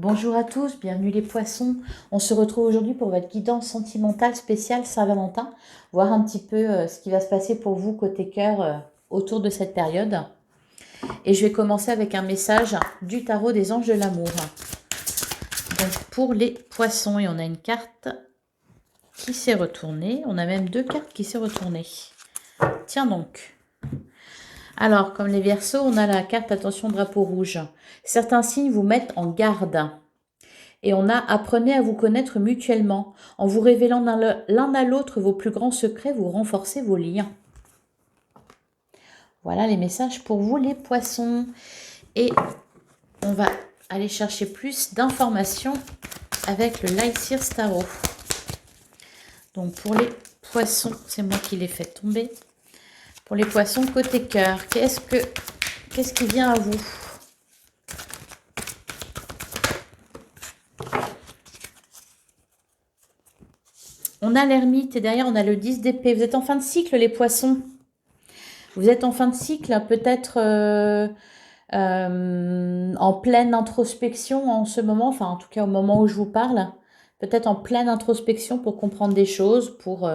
Bonjour à tous, bienvenue les poissons. On se retrouve aujourd'hui pour votre guidance sentimentale spéciale Saint-Valentin. Voir un petit peu ce qui va se passer pour vous côté cœur autour de cette période. Et je vais commencer avec un message du tarot des anges de l'amour. Donc pour les poissons, et on a une carte qui s'est retournée. On a même deux cartes qui s'est retournées. Tiens donc. Alors, comme les Verseaux, on a la carte attention drapeau rouge. Certains signes vous mettent en garde. Et on a apprenez à vous connaître mutuellement. En vous révélant l'un à l'autre vos plus grands secrets, vous renforcez vos liens. Voilà les messages pour vous les poissons. Et on va aller chercher plus d'informations avec le Light Seers Tarot. Donc pour les poissons, c'est moi qui l'ai fait tomber. Pour les poissons côté cœur, qu'est-ce qui vient à vous ? On a l'ermite et derrière on a le 10 d'épée. Vous êtes en fin de cycle les poissons. Vous êtes en fin de cycle, peut-être en pleine introspection en ce moment, enfin en tout cas au moment où je vous parle. Peut-être en pleine introspection pour comprendre des choses, pour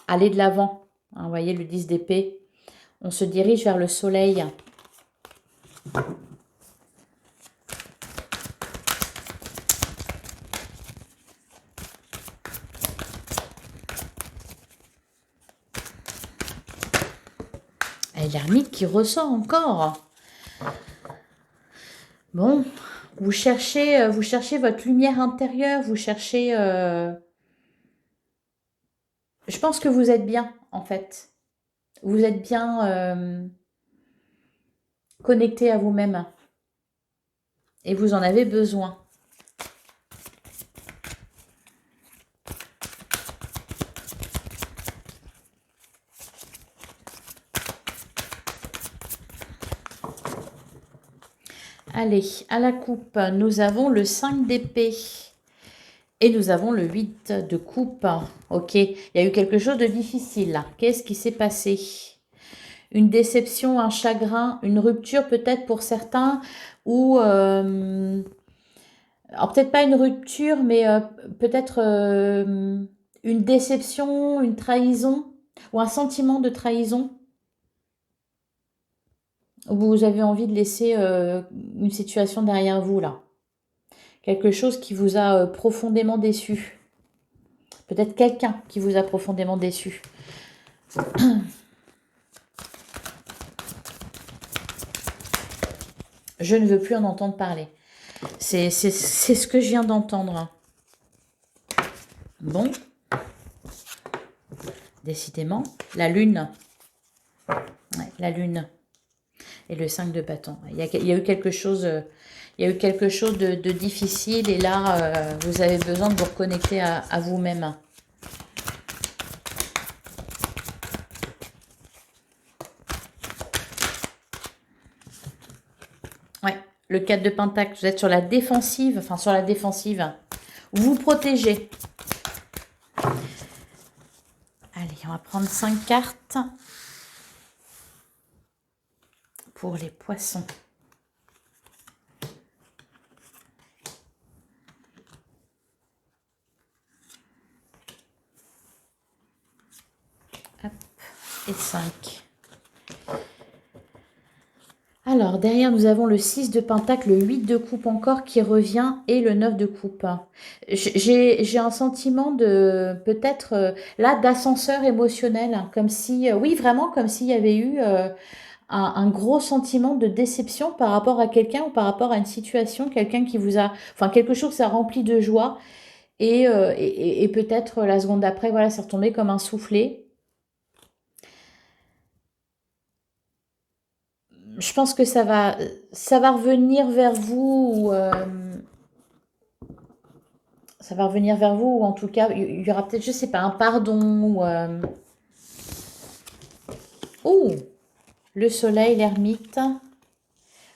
aller de l'avant. Hein, vous voyez le 10 d'épée. On se dirige vers le soleil. Et l'ermite qui ressort encore. Bon, vous cherchez votre lumière intérieure, vous cherchez... Je pense que vous êtes bien, en fait. Vous êtes bien connecté à vous-même. Et vous en avez besoin. Allez, à la coupe, nous avons le 5 d'épée. Et nous avons le 8 de coupe. Ok, il y a eu quelque chose de difficile là. Qu'est-ce qui s'est passé? Une déception, un chagrin, une rupture peut-être pour certains. Ou, alors peut-être pas une rupture, mais peut-être une déception, une trahison. Ou un sentiment de trahison. Vous avez envie de laisser une situation derrière vous là. Quelque chose qui vous a profondément déçu. Peut-être quelqu'un qui vous a profondément déçu. Je ne veux plus en entendre parler. C'est ce que je viens d'entendre. Bon. Décidément. La lune. Ouais, la lune. Et le 5 de bâton. Il y a eu quelque chose... il y a eu quelque chose de difficile et là, vous avez besoin de vous reconnecter à vous-même. Ouais, le 4 de Pentacle, vous êtes sur la défensive, enfin sur la défensive. Vous protégez. Allez, on va prendre 5 cartes pour les poissons. Hop, et 5. Alors, derrière, nous avons le 6 de Pentacle, le 8 de coupe encore qui revient et le 9 de coupe. J'ai un sentiment de, peut-être, là, d'ascenseur émotionnel. Comme si, oui, vraiment, comme s'il y avait eu un gros sentiment de déception par rapport à quelqu'un ou par rapport à une situation, quelqu'un qui vous a... Enfin, quelque chose qui ça rempli de joie. Et peut-être la seconde d'après, voilà, c'est retombé comme un soufflet. Je pense que ça va revenir vers vous. Ça va revenir vers vous, ou en tout cas, il y aura peut-être, je sais pas, un pardon. Ouh, le soleil, l'ermite,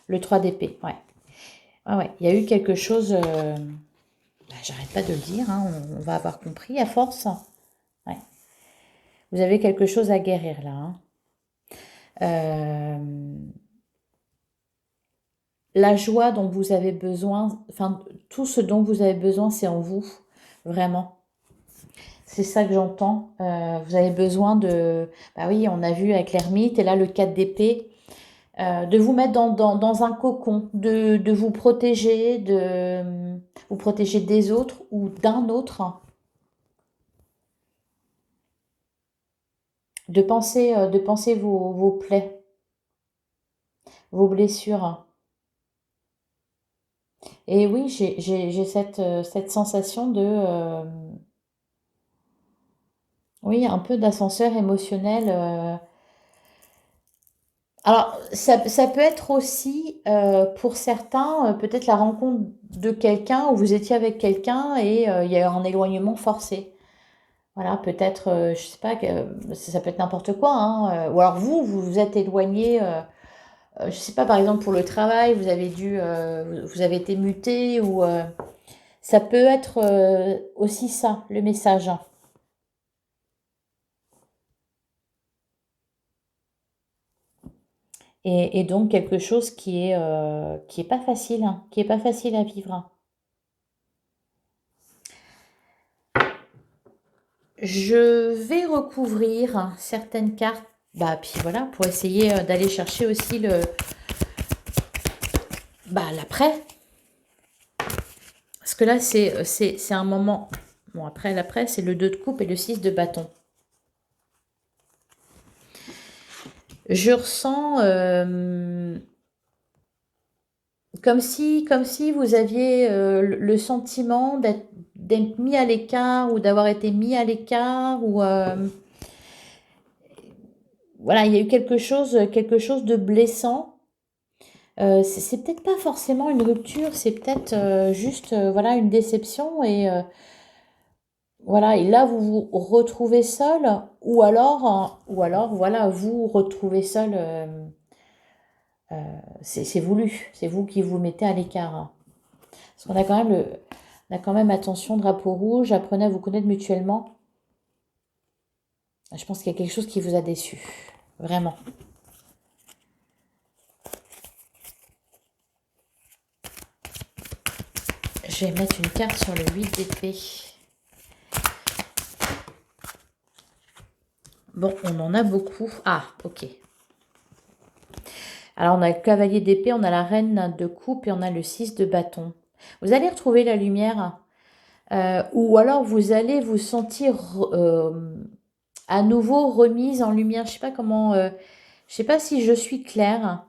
le 3 d'épée, ouais. Ouais, il y a eu quelque chose... j'arrête pas de le dire, hein, on va avoir compris à force. Ouais. Vous avez quelque chose à guérir là. Hein. la joie dont vous avez besoin, enfin, tout ce dont vous avez besoin, c'est en vous, vraiment. C'est ça que j'entends. Vous avez besoin de... Bah oui, on a vu avec l'ermite, et là, le 4 d'épée, de vous mettre dans un cocon, de vous protéger des autres ou d'un autre, de penser vos plaies, vos blessures. Et oui, j'ai cette sensation de... oui, un peu d'ascenseur émotionnel. Alors, ça peut être aussi, pour certains, peut-être la rencontre de quelqu'un où vous étiez avec quelqu'un et il y a eu un éloignement forcé. Voilà, peut-être, je sais pas, ça peut être n'importe quoi, hein, ou alors vous vous êtes éloigné, je sais pas, par exemple pour le travail, vous avez été muté ou ça peut être aussi ça, le message. Et donc quelque chose qui est pas facile, hein, qui est pas facile à vivre. Je vais recouvrir certaines cartes, bah puis voilà, pour essayer d'aller chercher aussi l'après. Parce que là, c'est un moment... Bon, après, l'après, c'est le 2 de coupe et le 6 de bâton. Je ressens comme si vous aviez le sentiment d'être mis à l'écart ou d'avoir été mis à l'écart ou voilà, il y a eu quelque chose de blessant. C'est peut-être pas forcément une rupture, c'est peut-être juste voilà une déception et voilà, et là vous vous retrouvez seul ou alors voilà vous vous retrouvez seul. C'est voulu, c'est vous qui vous mettez à l'écart, hein. Parce qu'on a quand même on a quand même attention, drapeau rouge, apprenez à vous connaître mutuellement. Je pense qu'il y a quelque chose qui vous a déçu, vraiment. Je vais mettre une carte sur le 8 d'épée. Bon, on en a beaucoup. Ah, ok. Alors, on a le cavalier d'épée, on a la reine de coupe et on a le 6 de bâton. Vous allez retrouver la lumière ou alors vous allez vous sentir à nouveau remise en lumière. Je sais pas comment... je sais pas si je suis claire.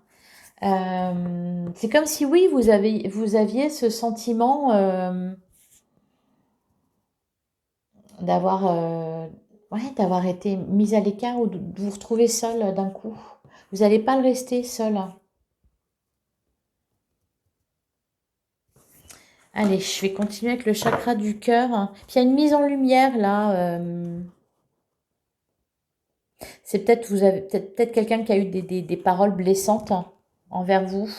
C'est comme si, oui, vous aviez ce sentiment d'avoir ouais, d'avoir été mise à l'écart ou de vous retrouver seul d'un coup. Vous n'allez pas le rester seul. Allez, je vais continuer avec le chakra du cœur. Puis il y a une mise en lumière là. C'est peut-être vous avez peut-être quelqu'un qui a eu des paroles blessantes envers vous.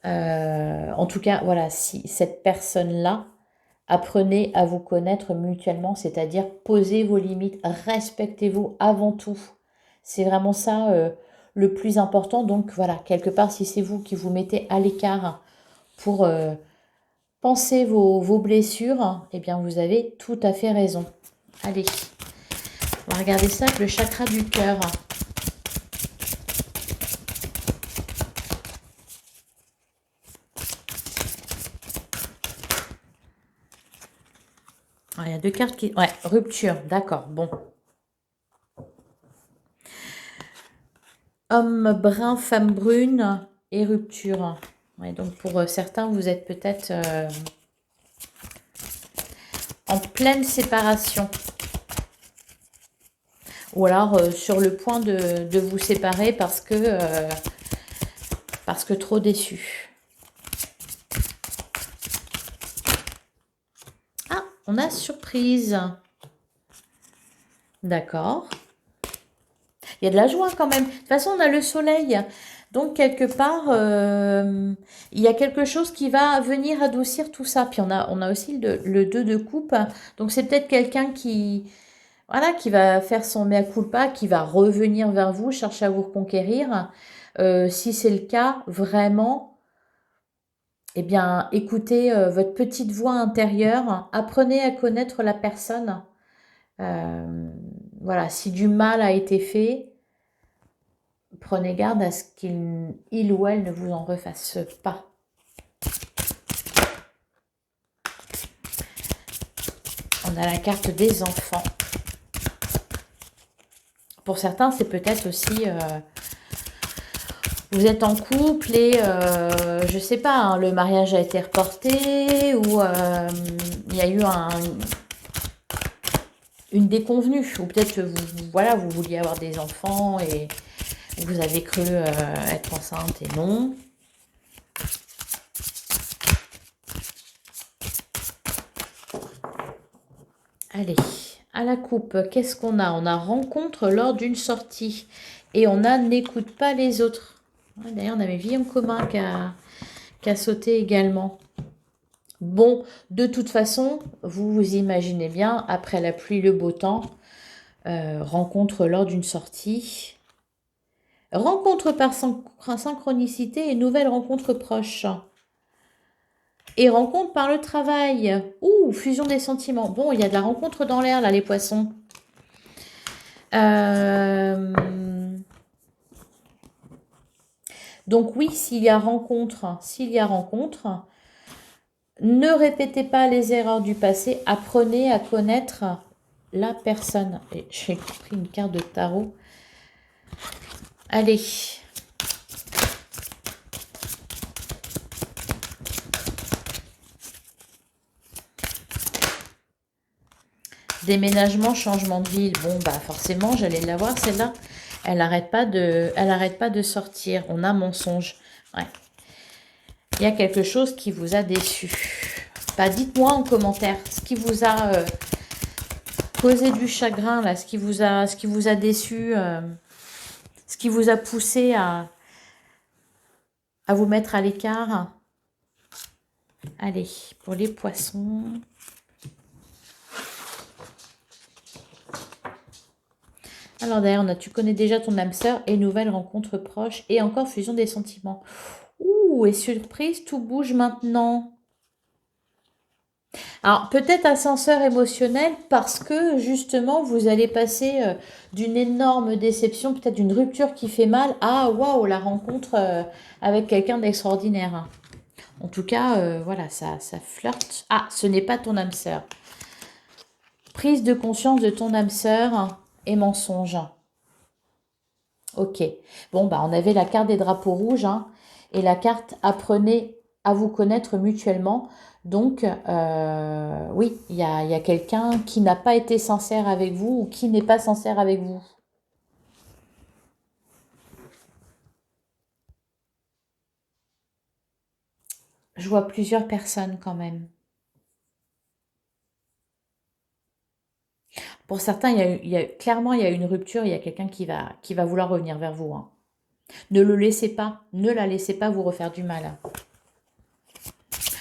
En tout cas, voilà, si cette personne-là, apprenez à vous connaître mutuellement, c'est-à-dire posez vos limites, respectez-vous avant tout. C'est vraiment ça le plus important. Donc voilà, quelque part, si c'est vous qui vous mettez à l'écart pour penser vos blessures, eh bien vous avez tout à fait raison. Allez, on va regarder ça avec le chakra du cœur. Ah, il y a deux cartes qui... Ouais, rupture, d'accord, bon. Homme brun, femme brune et rupture. Ouais, donc pour certains, vous êtes peut-être en pleine séparation. Ou alors sur le point de vous séparer parce que trop déçu. Ah, on a surprise. D'accord. Il y a de la joie quand même. De toute façon, on a le soleil. Donc, quelque part, il y a quelque chose qui va venir adoucir tout ça. Puis, on a aussi le 2 de coupe. Donc, c'est peut-être quelqu'un qui... Voilà, qui va faire son mea culpa, qui va revenir vers vous, chercher à vous reconquérir. Si c'est le cas, vraiment, eh bien, écoutez votre petite voix intérieure, apprenez à connaître la personne. Voilà, si du mal a été fait, prenez garde à ce qu'il ou elle ne vous en refasse pas. On a la carte des enfants. Pour certains, c'est peut-être aussi... vous êtes en couple et je sais pas, hein, le mariage a été reporté ou il y a eu une déconvenue. Ou peut-être voilà, vous vouliez avoir des enfants et vous avez cru être enceinte et non. Allez, à la coupe, qu'est-ce qu'on a? On a rencontre lors d'une sortie. Et on a n'écoute pas les autres. D'ailleurs, on avait vie en commun qui a sauté également. Bon, de toute façon, vous vous imaginez bien, après la pluie, le beau temps, rencontre lors d'une sortie. Rencontre par synchronicité et nouvelle rencontre proche. Et rencontre par le travail. Ouh, fusion des sentiments. Bon, il y a de la rencontre dans l'air, là, les poissons. Donc oui, s'il y a rencontre, ne répétez pas les erreurs du passé, apprenez à connaître la personne. Et j'ai pris une carte de tarot. Allez. Déménagement, changement de ville. Bon, bah forcément, j'allais la voir celle-là. Elle n'arrête pas de sortir. On a mensonge. Ouais. Il y a quelque chose qui vous a déçu. Bah, dites-moi en commentaire ce qui vous a causé du chagrin, là, ce qui vous a déçu, ce qui vous a poussé à vous mettre à l'écart. Allez, pour les poissons. Alors d'ailleurs, on a tu connais déjà ton âme sœur et nouvelle rencontre proche et encore fusion des sentiments. Ouh, et surprise, tout bouge maintenant. Alors peut-être ascenseur émotionnel parce que justement vous allez passer d'une énorme déception, peut-être d'une rupture qui fait mal à waouh, la rencontre avec quelqu'un d'extraordinaire. En tout cas, voilà, ça flirte. Ah, ce n'est pas ton âme sœur. Prise de conscience de ton âme sœur et mensonge. Ok. Bon, bah, on avait la carte des drapeaux rouges et la carte apprenez à vous connaître mutuellement. Donc, oui, il y a quelqu'un qui n'a pas été sincère avec vous ou qui n'est pas sincère avec vous. Je vois plusieurs personnes quand même. Pour certains, clairement, il y a une rupture, il y a quelqu'un qui va vouloir revenir vers vous. Ne le laissez pas, ne la laissez pas vous refaire du mal.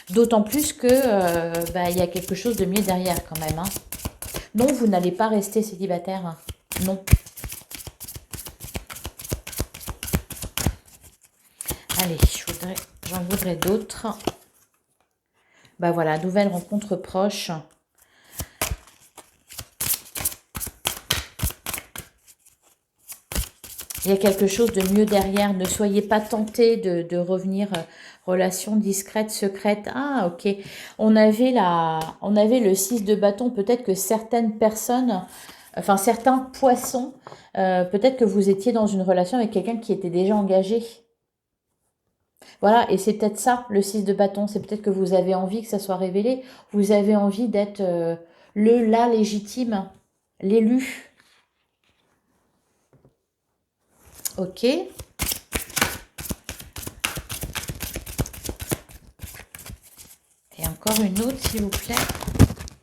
D'autant plus que il y a quelque chose de mieux derrière quand même. Non, vous n'allez pas rester célibataire. Non. Allez, j'en voudrais d'autres. Bah voilà, nouvelle rencontre proche. Il y a quelque chose de mieux derrière. Ne soyez pas tentés de revenir relation discrète, secrète. Ah, ok. On avait le 6 de bâton. Peut-être que certaines personnes, enfin certains poissons, peut-être que vous étiez dans une relation avec quelqu'un qui était déjà engagé. Voilà, et c'est peut-être ça, le 6 de bâton. C'est peut-être que vous avez envie que ça soit révélé. Vous avez envie d'être la légitime, l'élu. Ok. Et encore une autre, s'il vous plaît.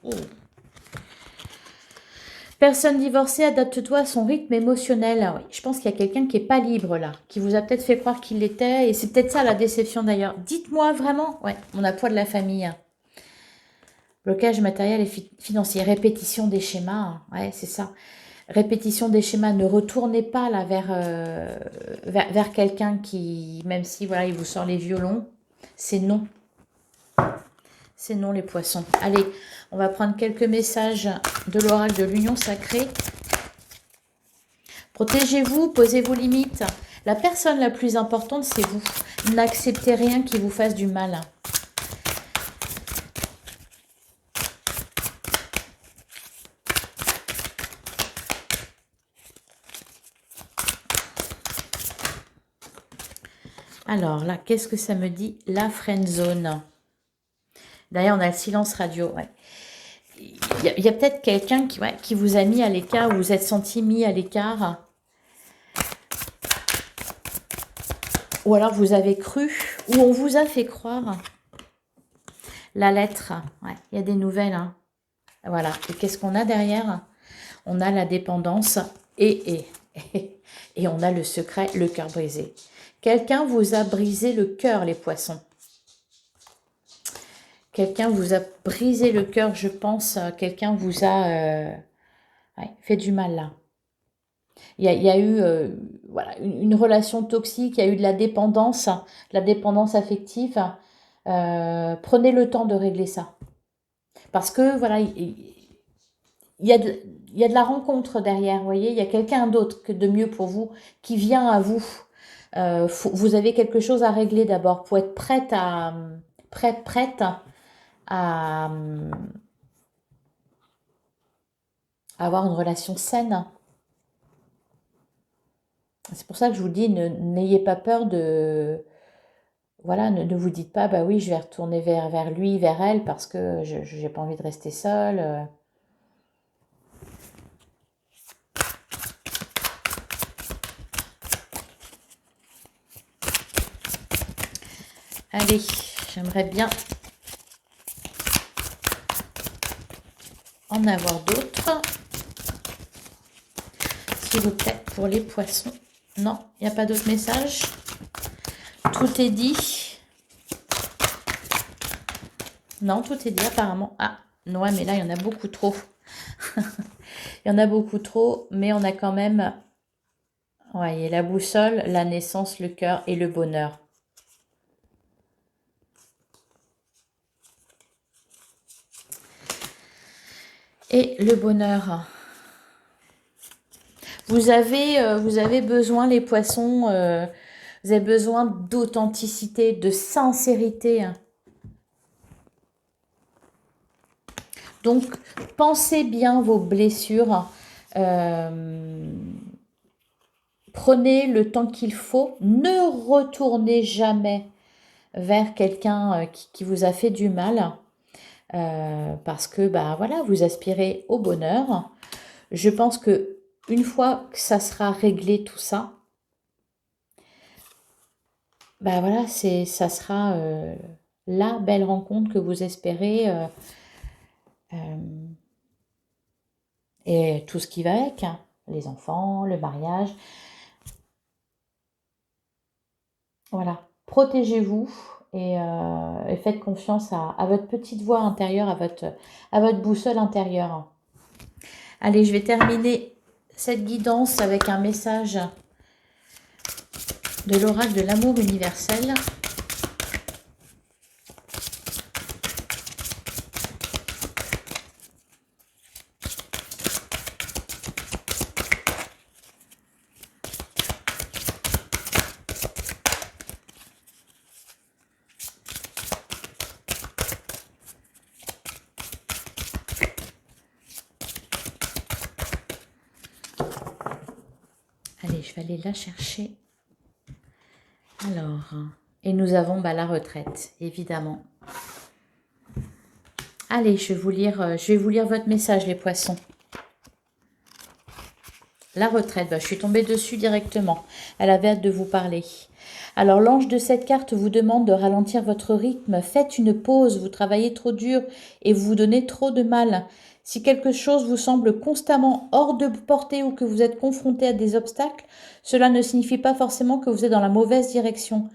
Oh. Personne divorcée, adapte-toi à son rythme émotionnel. Ah oui, je pense qu'il y a quelqu'un qui n'est pas libre là, qui vous a peut-être fait croire qu'il l'était. Et c'est peut-être ça la déception d'ailleurs. Dites-moi vraiment. Ouais, on a poids de la famille. Blocage matériel et financier. Répétition des schémas. Hein. Ouais, c'est ça. Répétition des schémas. Ne retournez pas là vers quelqu'un qui, même si voilà, il vous sort les violons, c'est non. C'est non les poissons. Allez, on va prendre quelques messages de l'oracle de l'union sacrée. Protégez-vous, posez vos limites. La personne la plus importante, c'est vous. N'acceptez rien qui vous fasse du mal. Alors là, qu'est-ce que ça me dit? La friend zone. D'ailleurs, on a le silence radio. Ouais. Il y a peut-être quelqu'un qui vous a mis à l'écart, ou vous êtes senti mis à l'écart. Ou alors vous avez cru, ou on vous a fait croire. La lettre, ouais, il y a des nouvelles. Hein. Voilà. Et qu'est-ce qu'on a derrière? On a la dépendance et on a le secret, le cœur brisé. Quelqu'un vous a brisé le cœur, les poissons. Quelqu'un vous a brisé le cœur, je pense. Quelqu'un vous a fait du mal là. Il y a eu voilà, une relation toxique, il y a eu de la dépendance affective. Prenez le temps de régler ça. Parce que voilà, il y a de la rencontre derrière, vous voyez. Il y a quelqu'un d'autre que de mieux pour vous qui vient à vous. Vous avez quelque chose à régler d'abord pour être prête à avoir une relation saine. C'est pour ça que je vous dis, n'ayez pas peur de... Voilà, ne vous dites pas, bah oui, je vais retourner vers lui, vers elle, parce que je n'ai pas envie de rester seule. Allez, j'aimerais bien en avoir d'autres. S'il vous plaît, pour les poissons. Non, il n'y a pas d'autres messages. Tout est dit. Non, tout est dit apparemment. Ah, non, mais là, il y en a beaucoup trop. Il y en a beaucoup trop, mais on a quand même... Ouais, il y a la boussole, la naissance, le cœur et le bonheur. Et le bonheur. Vous avez besoin, les poissons, vous avez besoin d'authenticité, de sincérité. Donc, pensez bien vos blessures. Prenez le temps qu'il faut. Ne retournez jamais vers quelqu'un qui vous a fait du mal. Parce que, bah voilà, vous aspirez au bonheur. Je pense que une fois que ça sera réglé tout ça, bah voilà, ça sera la belle rencontre que vous espérez et tout ce qui va avec, hein, les enfants, le mariage. Voilà, protégez-vous et faites confiance à votre petite voix intérieure, à votre boussole intérieure. Allez, je vais terminer cette guidance avec un message de l'oracle de l'amour universel. Allez, je vais aller la chercher. Alors, et nous avons la retraite, évidemment. Allez, je vais vous lire votre message, les poissons. La retraite, je suis tombée dessus directement. Elle avait hâte de vous parler. Alors, l'ange de cette carte vous demande de ralentir votre rythme. Faites une pause, vous travaillez trop dur et vous vous donnez trop de mal. Si quelque chose vous semble constamment hors de portée ou que vous êtes confronté à des obstacles, cela ne signifie pas forcément que vous êtes dans la mauvaise direction.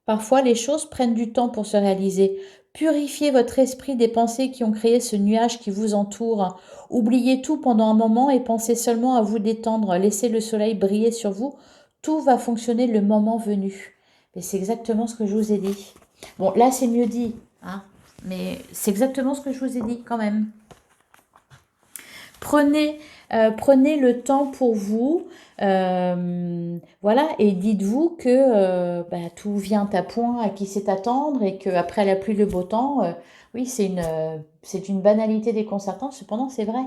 Parfois, les choses prennent du temps pour se réaliser. Purifiez votre esprit des pensées qui ont créé ce nuage qui vous entoure. Oubliez tout pendant un moment et pensez seulement à vous détendre. Laissez le soleil briller sur vous. Tout va fonctionner le moment venu. Et c'est exactement ce que je vous ai dit. Bon, là, c'est mieux dit, hein, mais c'est exactement ce que je vous ai dit quand même. Prenez le temps pour vous, voilà, et dites-vous que tout vient à point, à qui sait attendre, et qu'après la pluie, le beau temps, oui, c'est une banalité déconcertante, cependant c'est vrai.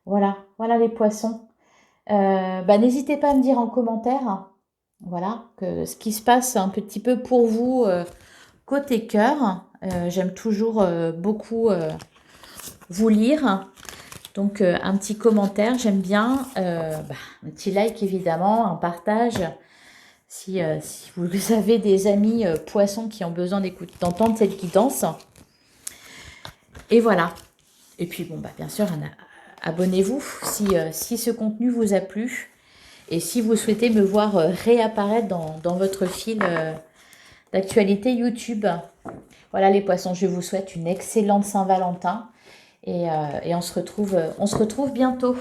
Voilà, voilà les poissons. N'hésitez pas à me dire en commentaire, voilà, ce qui se passe un petit peu pour vous côté cœur. J'aime toujours beaucoup vous lire. Donc, un petit commentaire, j'aime bien. Un petit like, évidemment, un partage. Si vous avez des amis poissons qui ont besoin d'entendre cette guidance. Et voilà. Et puis, bien sûr, abonnez-vous si ce contenu vous a plu. Et si vous souhaitez me voir réapparaître dans votre fil d'actualité YouTube. Voilà les poissons, je vous souhaite une excellente Saint-Valentin. Et on se retrouve bientôt.